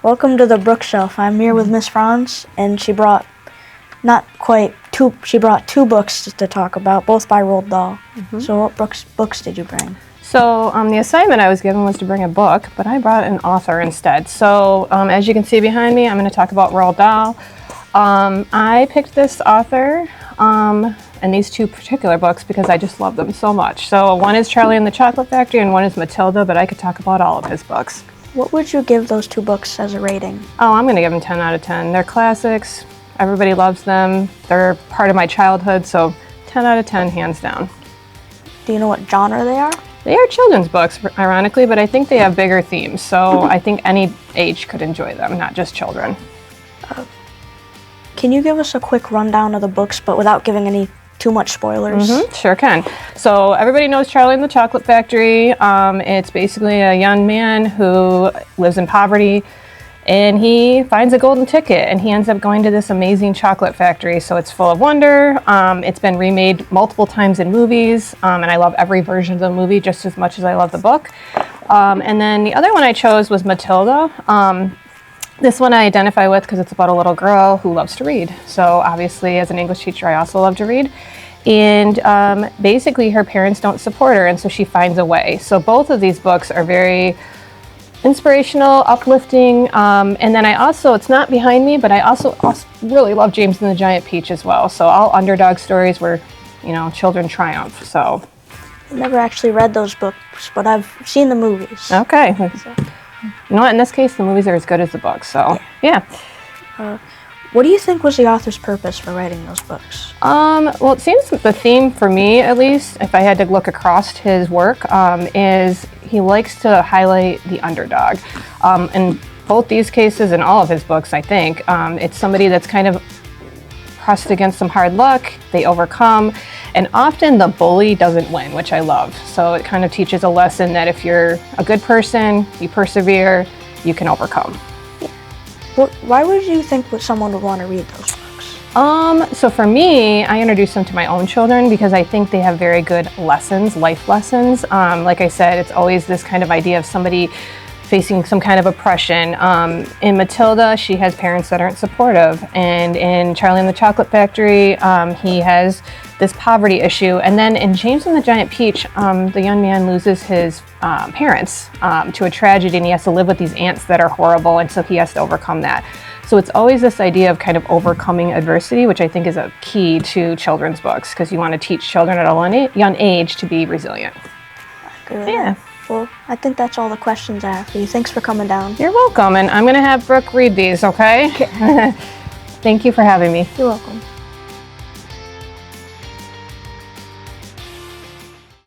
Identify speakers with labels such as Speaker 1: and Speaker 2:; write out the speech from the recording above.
Speaker 1: Welcome to the Brookeshelf. I'm here with Miss Franz, and she brought she brought two books to talk about, both by Roald Dahl. So what books did you bring?
Speaker 2: So the assignment I was given was to bring a book, but I brought an author instead. So as you can see behind me, I'm going to talk about Roald Dahl. I picked this author and these two particular books because I just love them so much. So one is Charlie and the Chocolate Factory and one is Matilda, but I could talk about all of his books.
Speaker 1: What would you give those two books as a rating?
Speaker 2: Oh, I'm going to give them 10 out of 10. They're classics. Everybody loves them. They're part of my childhood, so 10 out of 10, hands down.
Speaker 1: Do you know what genre they are?
Speaker 2: They are children's books, ironically, but I think they have bigger themes, so I think any age could enjoy them, not just children.
Speaker 1: Can you give us a quick rundown of the books, but without giving any too much spoilers?
Speaker 2: Sure can. So everybody knows Charlie and the Chocolate Factory. It's basically a young man who lives in poverty, and he finds a golden ticket, and he ends up going to this amazing chocolate factory. So it's full of wonder. It's been remade multiple times in movies, and I love every version of the movie just as much as I love the book. And then the other one I chose was Matilda. This one I identify with because it's about a little girl who loves to read. So obviously, as an English teacher, I also love to read. And basically, her parents don't support her, and so she finds a way. So both of these books are very inspirational, uplifting, and then I also, it's not behind me, but I also really love James and the Giant Peach as well. So all underdog stories where, children triumph. So
Speaker 1: I've never actually read those books, but I've seen the movies.
Speaker 2: Okay. You know what? In this case, the movies are as good as the books. So yeah.
Speaker 1: What do you think was the author's purpose for writing those books?
Speaker 2: Well, it seems that the theme, for me at least, if I had to look across his work, is he likes to highlight the underdog. In both these cases and all of his books, I think, it's somebody that's kind of pressed against some hard luck, they overcome, and often the bully doesn't win, which I love. So it kind of teaches a lesson that if you're a good person, you persevere, you can overcome.
Speaker 1: Why would you think someone would want to read those books?
Speaker 2: So for me, I introduce them to my own children because I think they have very good lessons, life lessons. Like I said, it's always this kind of idea of somebody facing some kind of oppression. In Matilda, she has parents that aren't supportive. And in Charlie and the Chocolate Factory, he has this poverty issue. And then in James and the Giant Peach, the young man loses his parents to a tragedy, and he has to live with these aunts that are horrible, and so he has to overcome that. So it's always this idea of kind of overcoming adversity, which I think is a key to children's books, because you want to teach children at a young age to be resilient.
Speaker 1: Good.
Speaker 2: Yeah.
Speaker 1: Well, I think that's all the questions I have for you. Thanks for coming down.
Speaker 2: You're welcome, and I'm going to have Brooke read these, okay? Thank you for having me.
Speaker 1: You're welcome.